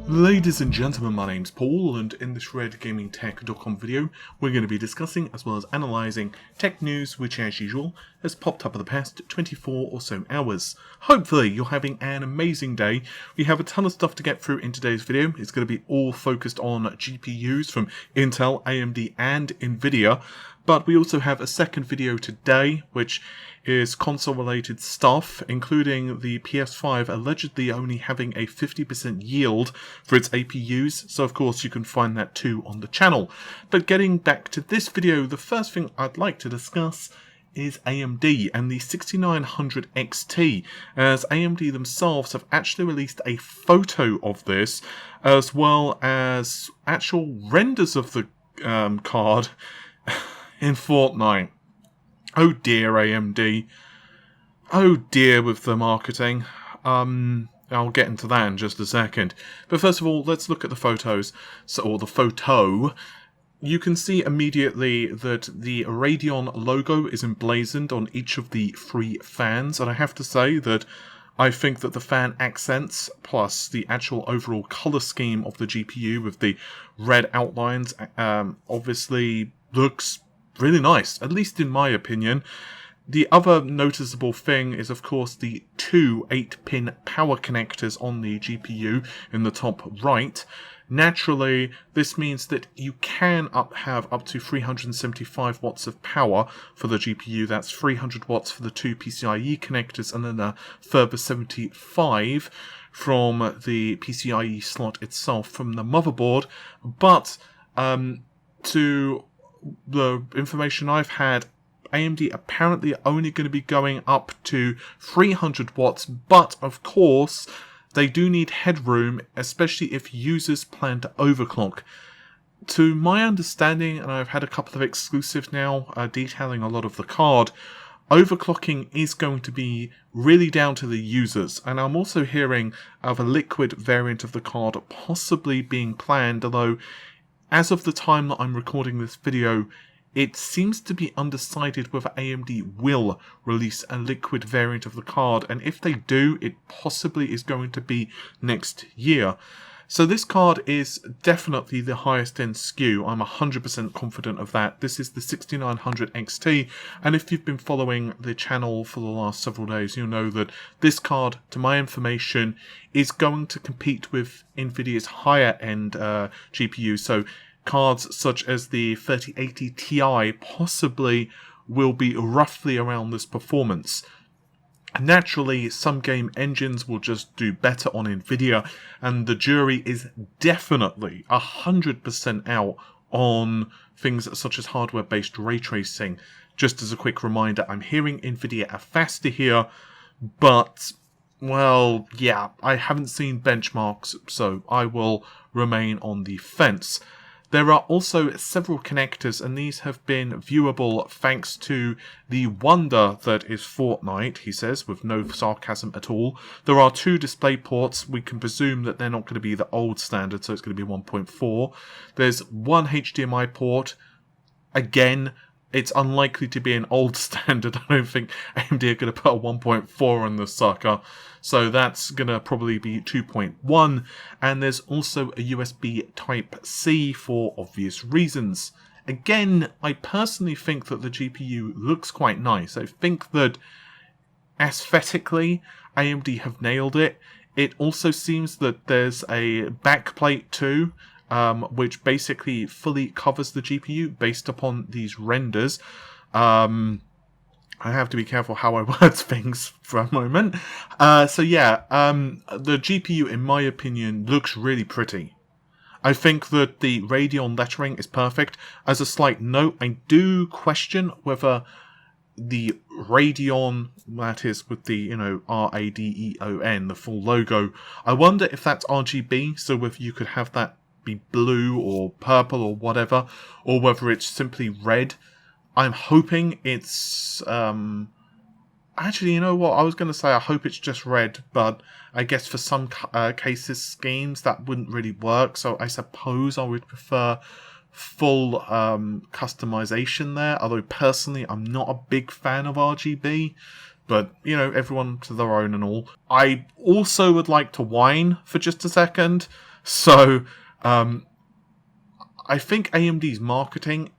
Ladies and gentlemen, my name's Paul, and in this RedGamingTech.com video, we're going to be discussing as well as analysing tech news which, as usual, has popped up in the past 24 or so hours. Hopefully, you're having an amazing day. We have a ton of stuff to get through in today's video. It's going to be all focused on GPUs from Intel, AMD, and Nvidia. But we also have a second video today, which is console-related stuff, including the PS5 allegedly only having a 50% yield for its APUs, so of course you can find that too on the channel. But getting back to this video, the first thing I'd like to discuss is AMD and the 6900 XT, as AMD themselves have actually released a photo of this, as well as actual renders of the card in Fortnite. Oh dear, AMD. Oh dear with the marketing. I'll get into that in just a second. But first of all, let's look at the photos, or the photo. You can see immediately that the Radeon logo is emblazoned on each of the three fans, and I have to say that I think that the fan accents, plus the actual overall colour scheme of the GPU with the red outlines, obviously looks really nice, at least in my opinion. The other noticeable thing is, of course, the two 8-pin power connectors on the GPU in the top right. Naturally, this means that you can have up to 375 watts of power for the GPU. That's 300 watts for the two PCIe connectors, and then a further 75 from the PCIe slot itself from the motherboard. But to the information I've had, AMD apparently are only going to be going up to 300 watts, but of course they do need headroom, especially if users plan to overclock. To my understanding, and I've had a couple of exclusives now detailing a lot of the card, overclocking is going to be really down to the users, and I'm also hearing of a liquid variant of the card possibly being planned, although as of the time that I'm recording this video, it seems to be undecided whether AMD will release a liquid variant of the card, and if they do, it possibly is going to be next year. So this card is definitely the highest end SKU, I'm 100% confident of that. This is the 6900 XT, and if you've been following the channel for the last several days, you'll know that this card, to my information, is going to compete with Nvidia's higher end GPU, so cards such as the 3080 Ti possibly will be roughly around this performance. Naturally, some game engines will just do better on Nvidia, and the jury is definitely 100% out on things such as hardware-based ray tracing. Just as a quick reminder, I'm hearing Nvidia are faster here, but, well, yeah, I haven't seen benchmarks, so I will remain on the fence. There are also several connectors, and these have been viewable thanks to the wonder that is Fortnite, he says, with no sarcasm at all. There are two display ports. We can presume that they're not going to be the old standard, so it's going to be 1.4. There's one HDMI port. Again, it's unlikely to be an old standard. I don't think AMD are going to put a 1.4 on the sucker. So that's going to probably be 2.1. And there's also a USB Type-C for obvious reasons. Again, I personally think that the GPU looks quite nice. I think that aesthetically, AMD have nailed it. It also seems that there's a backplate too, which basically fully covers the GPU based upon these renders. I have to be careful how I word things for a moment. So yeah, the GPU, in my opinion, looks really pretty. I think that the Radeon lettering is perfect. As a slight note, I do question whether the Radeon, that is with the, RADEON, the full logo, I wonder if that's RGB, so whether you could have that be blue or purple or whatever, or whether it's simply red. I'm hoping it's actually, you know what, I was going to say I hope it's just red, but I guess for some cases, schemes, that wouldn't really work, so I suppose I would prefer full customization there, although personally I'm not a big fan of RGB. But, you know, everyone to their own and all. I also would like to whine for just a second. So, I think AMD's marketing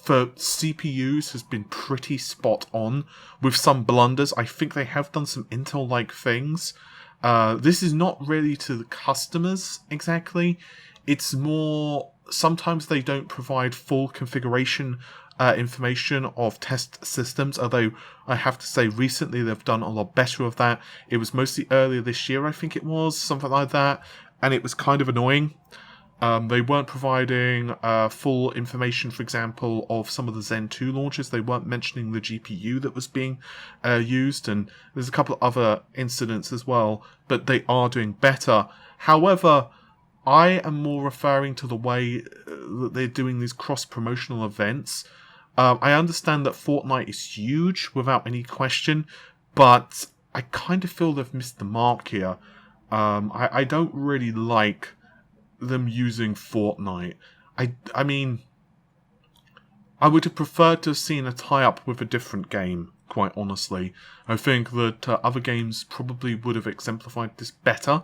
for CPUs has been pretty spot on, with some blunders. I think they have done some Intel-like things. This is not really to the customers exactly. It's more, sometimes they don't provide full configuration information of test systems, although I have to say recently they've done a lot better of that. It was mostly earlier this year, I think it was, something like that, and it was kind of annoying. They weren't providing full information, for example, of some of the Zen 2 launches. They weren't mentioning the GPU that was being used, and there's a couple of other incidents as well, but they are doing better. However, I am more referring to the way that they're doing these cross-promotional events. I understand that Fortnite is huge, without any question, but I kind of feel they've missed the mark here. I don't really like them using Fortnite. I mean, I would have preferred to have seen a tie-up with a different game, quite honestly. I think that other games probably would have exemplified this better.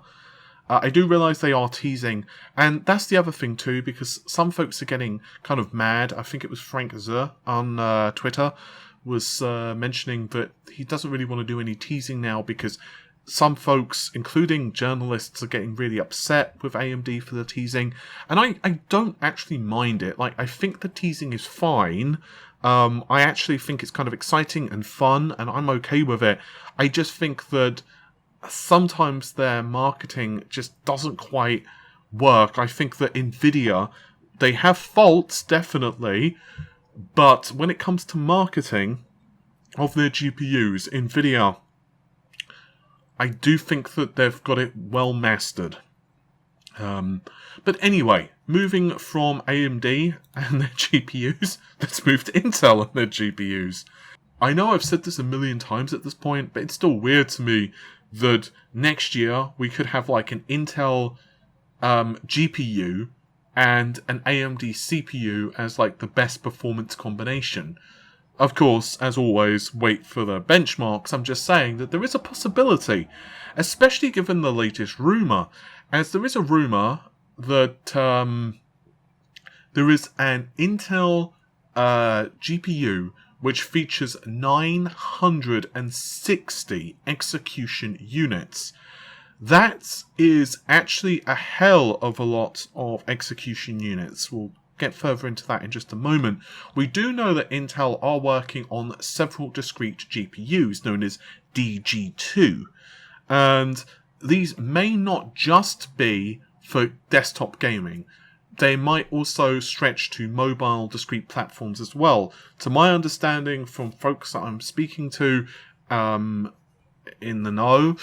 I do realise they are teasing, and that's the other thing too, because some folks are getting kind of mad. I think it was Frank Zur on Twitter was mentioning that he doesn't really want to do any teasing now because some folks, including journalists, are getting really upset with AMD for the teasing, and I don't actually mind it. Like, I think the teasing is fine. I actually think it's kind of exciting and fun, and I'm okay with it. I just think that sometimes their marketing just doesn't quite work. I think that Nvidia, they have faults, definitely, but when it comes to marketing of their GPUs, Nvidia, I do think that they've got it well mastered. But anyway, moving from AMD and their GPUs, let's move to Intel and their GPUs. I know I've said this a million times at this point, but it's still weird to me that next year we could have like an Intel GPU and an AMD CPU as like the best performance combination. Of course, as always, wait for the benchmarks. I'm just saying that there is a possibility, especially given the latest rumour, as there is a rumour that there is an Intel GPU which features 960 execution units. That is actually a hell of a lot of execution units. We'll get further into that in just a moment. We do know that Intel are working on several discrete GPUs known as DG2. And these may not just be for desktop gaming. They might also stretch to mobile discrete platforms as well. To my understanding from folks that I'm speaking to in the know,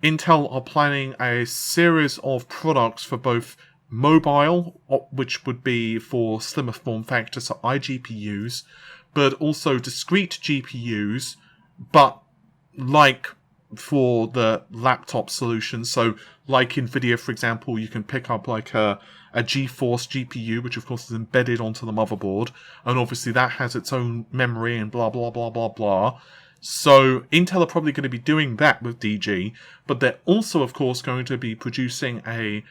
Intel are planning a series of products for both mobile, which would be for slimmer form factors, so iGPUs, but also discrete GPUs, but like for the laptop solution. So like Nvidia, for example, you can pick up like a GeForce GPU, which of course is embedded onto the motherboard, and obviously that has its own memory and blah blah blah blah blah. So Intel are probably going to be doing that with DG, but they're also of course going to be producing a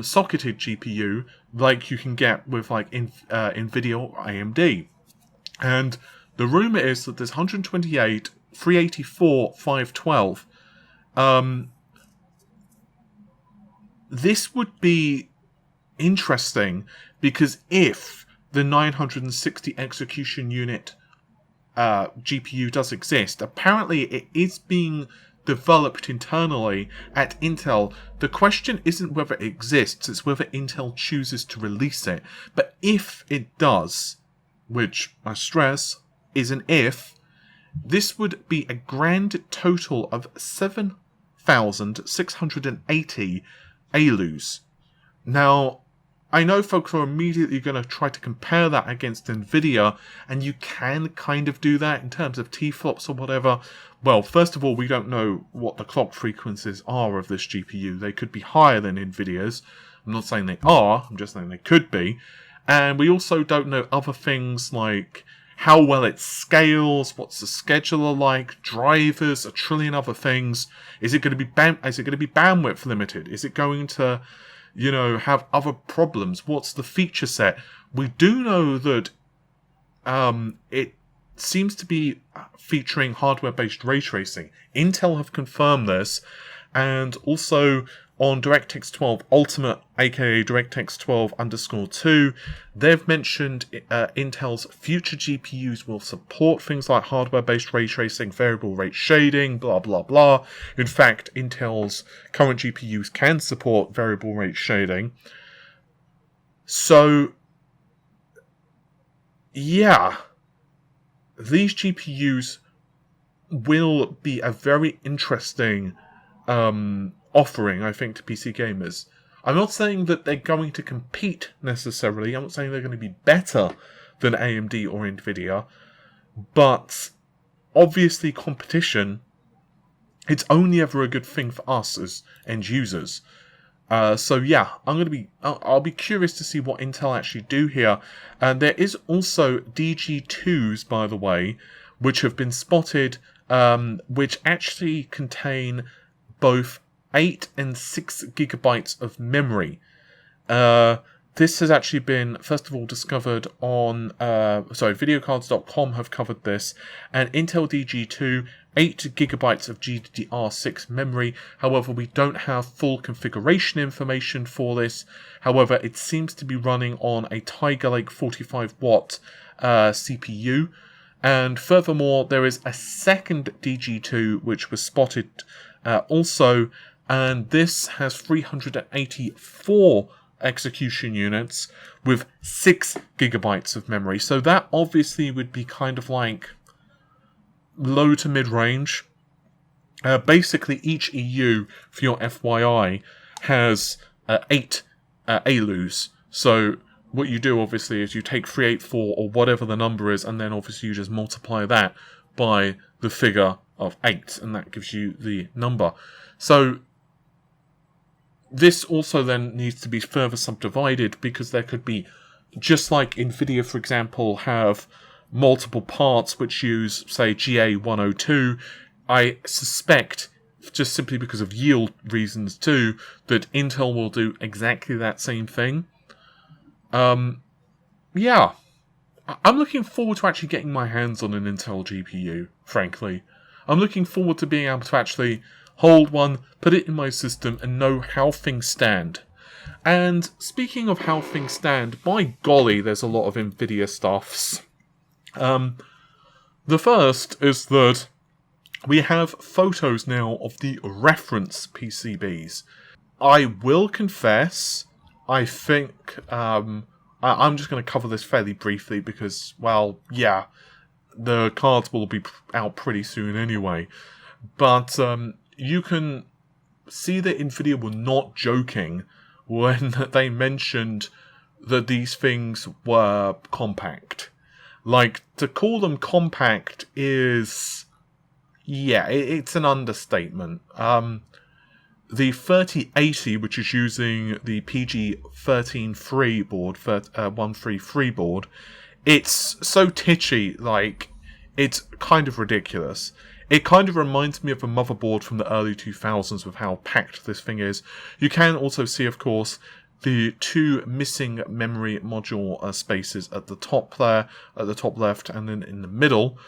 socketed GPU like you can get with like Nvidia or AMD. And the rumor is that there's 128, 384, 512. This would be interesting because if the 960 execution unit GPU does exist, apparently it is being developed internally at Intel. The question isn't whether it exists, it's whether Intel chooses to release it. But if it does, which I stress is an if, this would be a grand total of 7,680 ALUs. Now, I know folks are immediately going to try to compare that against Nvidia, and you can kind of do that in terms of T-flops or whatever. Well, first of all, we don't know what the clock frequencies are of this GPU. They could be higher than Nvidia's. I'm not saying they are, I'm just saying they could be. And we also don't know other things like how well it scales, what's the scheduler like, drivers, a trillion other things. Is it going to be bandwidth limited? Is it going to, have other problems? What's the feature set? We do know that it seems to be featuring hardware-based ray tracing. Intel have confirmed this, and also on DirectX 12 Ultimate, aka DirectX 12_2, they've mentioned Intel's future GPUs will support things like hardware-based ray tracing, variable rate shading, blah blah blah. In fact, Intel's current GPUs can support variable rate shading. So, yeah, these GPUs will be a very interesting offering, I think, to PC gamers. I'm not saying that they're going to compete necessarily. I'm not saying they're going to be better than AMD or Nvidia, but obviously competition, it's only ever a good thing for us as end users. So yeah, I'll be curious to see what Intel actually do here. And there is also DG2s, by the way, which have been spotted, which actually contain both 8 and 6 gigabytes of memory. This has actually been, first of all, discovered on, videocards.com have covered this, and Intel DG2, 8 gigabytes of GDDR6 memory. However, we don't have full configuration information for this. However, it seems to be running on a Tiger Lake 45-watt CPU. And furthermore, there is a second DG2 which was spotted also, and this has 384 execution units with 6 gigabytes of memory. So that obviously would be kind of like low to mid-range. Basically, each EU, for your FYI, has 8 ALUs. So what you do, obviously, is you take 384 or whatever the number is, and then obviously you just multiply that by the figure of 8, and that gives you the number. So this also then needs to be further subdivided, because there could be, just like Nvidia, for example, have multiple parts which use, say, GA102. I suspect, just simply because of yield reasons too, that Intel will do exactly that same thing. Yeah, I'm looking forward to actually getting my hands on an Intel GPU, frankly. I'm looking forward to being able to actually hold one, put it in my system, and know how things stand. And speaking of how things stand, by golly, there's a lot of Nvidia stuffs. The first is that we have photos now of the reference PCBs. I will confess, I think, I'm just going to cover this fairly briefly because, well, yeah, the cards will be out pretty soon anyway. But you can see that Nvidia were not joking when they mentioned that these things were compact. Like, to call them compact is, yeah, it's an understatement. The 3080, which is using the PG-13 board, 133 board, it's so titchy, like, it's kind of ridiculous. It kind of reminds me of a motherboard from the early 2000s with how packed this thing is. You can also see, of course, the 2 missing memory module spaces at the top there, at the top left, and then in the middle.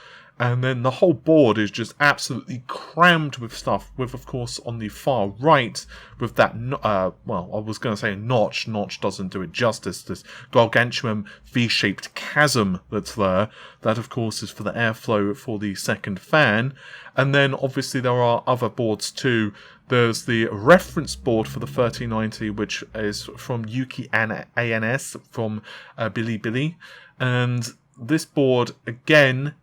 And then the whole board is just absolutely crammed with stuff, with, of course, on the far right, with that, well, I was going to say notch. Notch doesn't do it justice. This gargantuan V-shaped chasm that's there. That, of course, is for the airflow for the second fan. And then, obviously, there are other boards, too. There's the reference board for the 3090, which is from Yuki ANS, from Bilibili. And this board, again,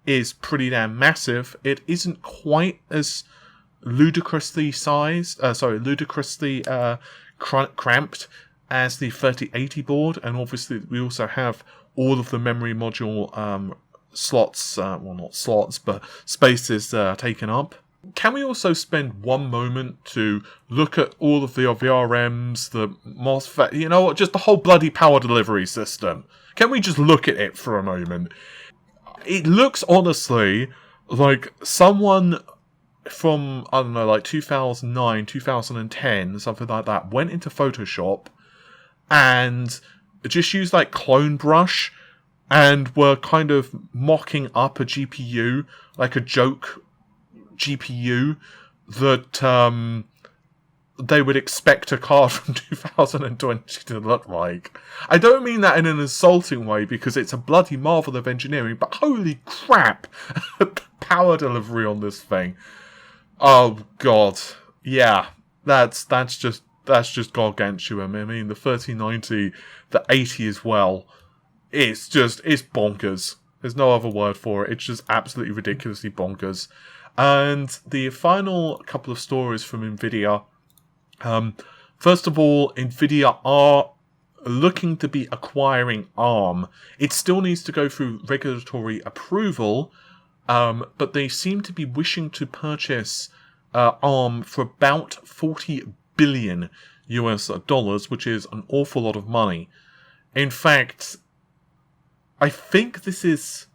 is pretty damn massive. It isn't quite as ludicrously cramped as the 3080 board, and obviously we also have all of the memory module slots, well, not slots, but spaces taken up. Can we also spend one moment to look at all of the VRMs, the MOSFET, you know what, just the whole bloody power delivery system? Can we just look at it for a moment? It looks honestly like someone from, I don't know, like 2009, 2010, something like that, went into Photoshop and just used like Clone Brush and were kind of mocking up a GPU, like a joke GPU that they would expect a card from 2020 to look like. I don't mean that in an insulting way, because it's a bloody marvel of engineering, but holy crap, power delivery on this thing. Oh god, yeah, that's just gargantuan. I mean, the 3090, the 80 as well. It's bonkers. There's no other word for it. It's just absolutely ridiculously bonkers. And the final couple of stories from Nvidia. First of all, Nvidia are looking to be acquiring ARM. It still needs to go through regulatory approval, but they seem to be wishing to purchase ARM for about 40 billion US dollars, which is an awful lot of money. In fact, I think this is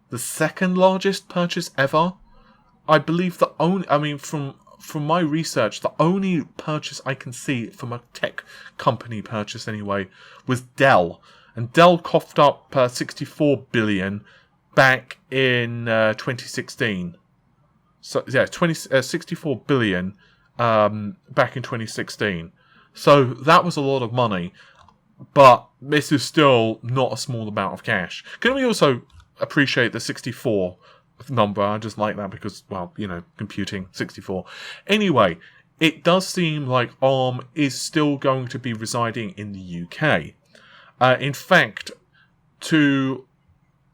the second largest purchase ever. I believe the only, I mean, from my research, the only purchase I can see from a tech company purchase anyway was Dell. And Dell coughed up 64 billion back in 2016. So, yeah, 64 billion back in 2016. So that was a lot of money. But this is still not a small amount of cash. Can we also appreciate the 64 number? I just like that because, well, you know, computing, 64. Anyway, it does seem like ARM is still going to be residing in the UK. In fact, to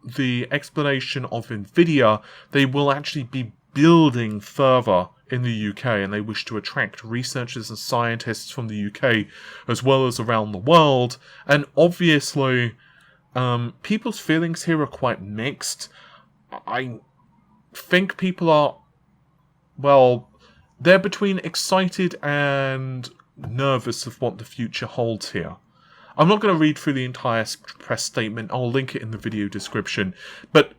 the explanation of Nvidia, they will actually be building further in the UK, and they wish to attract researchers and scientists from the UK as well as around the world. And obviously, people's feelings here are quite mixed. I think people are, well, they're between excited and nervous of what the future holds here. I'm not going to read through the entire press statement. I'll link it in the video description. But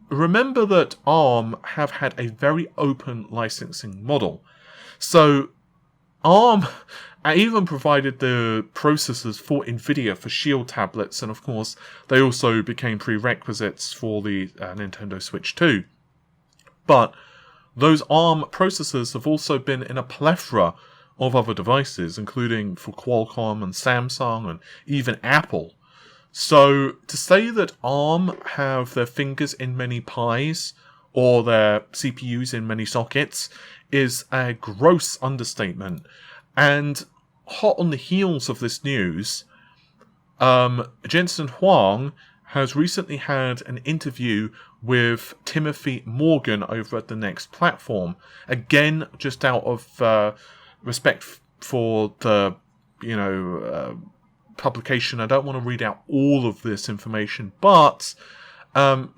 remember that ARM have had a very open licensing model. So ARM even provided the processors for Nvidia for Shield tablets, and of course they also became prerequisites for the Nintendo Switch 2. But those ARM processors have also been in a plethora of other devices, including for Qualcomm and Samsung and even Apple. So to say that ARM have their fingers in many pies, or their CPUs in many sockets, is a gross understatement. And hot on the heels of this news, Jensen Huang has recently had an interview with Timothy Morgan over at the Next Platform. Again, just out of respect for the, publication, I don't want to read out all of this information, but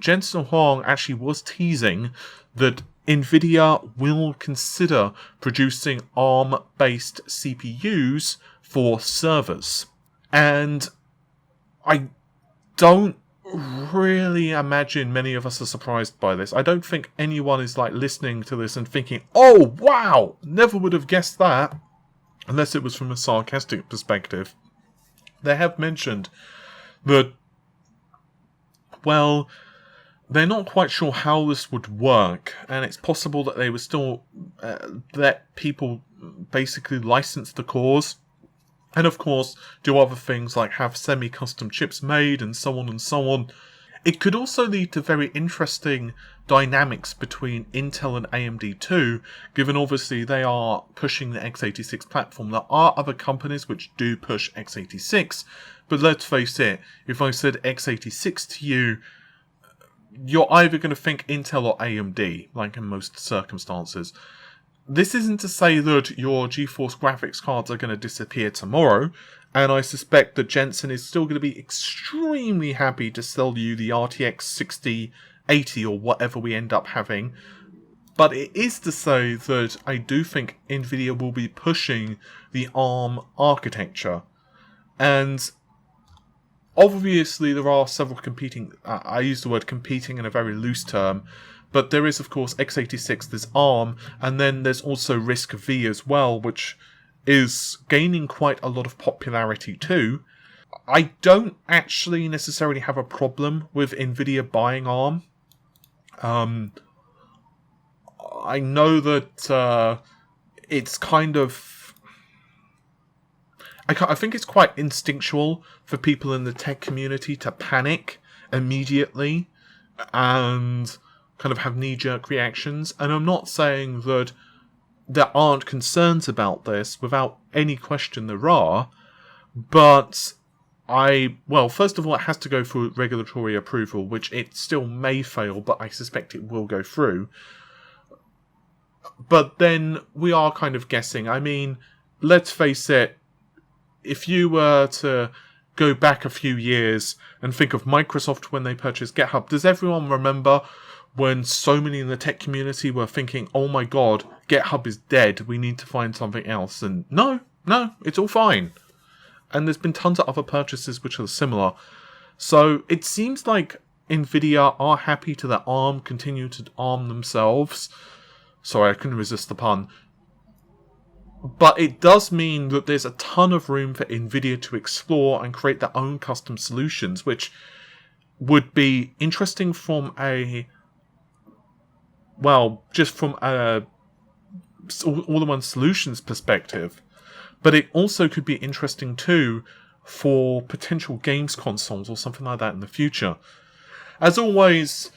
Jensen Huang actually was teasing that Nvidia will consider producing ARM-based CPUs for servers. And I don't really imagine many of us are surprised by this. I don't think anyone is listening to this and thinking, oh wow, never would have guessed that, unless it was from a sarcastic perspective. They have mentioned that, well, they're not quite sure how this would work, and it's possible that they would still let people basically license the cores, and of course do other things like have semi-custom chips made and so on and so on. It could also lead to very interesting dynamics between Intel and AMD too, given obviously they are pushing the x86 platform. There are other companies which do push x86, but let's face it, if I said x86 to you, you're either going to think Intel or AMD, like in most circumstances. This isn't to say that your GeForce graphics cards are going to disappear tomorrow, and I suspect that Jensen is still going to be extremely happy to sell you the RTX 6080 or whatever we end up having. But it is to say that I do think Nvidia will be pushing the ARM architecture. And obviously there are several competing, I use the word competing in a very loose term, but there is of course x86, there's ARM, and then there's also RISC-V as well, which is gaining quite a lot of popularity too. I don't actually necessarily have a problem with Nvidia buying ARM. I know that it's kind of... I think it's quite instinctual for people in the tech community to panic immediately and kind of have knee-jerk reactions. And I'm not saying that there aren't concerns about this. Without any question there are. But well, first of all, it has to go through regulatory approval, which it still may fail, but I suspect it will go through. But then we are kind of guessing. I mean, let's face it, if you were to go back a few years and think of Microsoft when they purchased GitHub, does everyone remember when so many in the tech community were thinking, oh my god, GitHub is dead, we need to find something else? And no, it's all fine. And there's been tons of other purchases which are similar. So it seems like Nvidia are happy to let ARM continue to arm themselves. Sorry, I couldn't resist the pun. But it does mean that there's a ton of room for Nvidia to explore and create their own custom solutions, which would be interesting from a... well, just from a all-in-one solutions perspective. But it also could be interesting too for potential games consoles or something like that in the future. As always,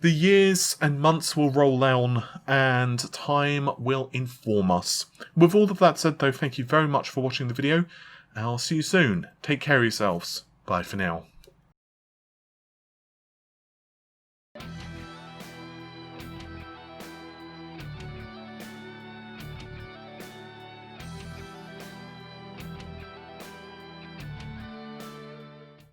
the years and months will roll on and time will inform us. With all of that said though, thank you very much for watching the video. I'll see you soon. Take care of yourselves. Bye for now.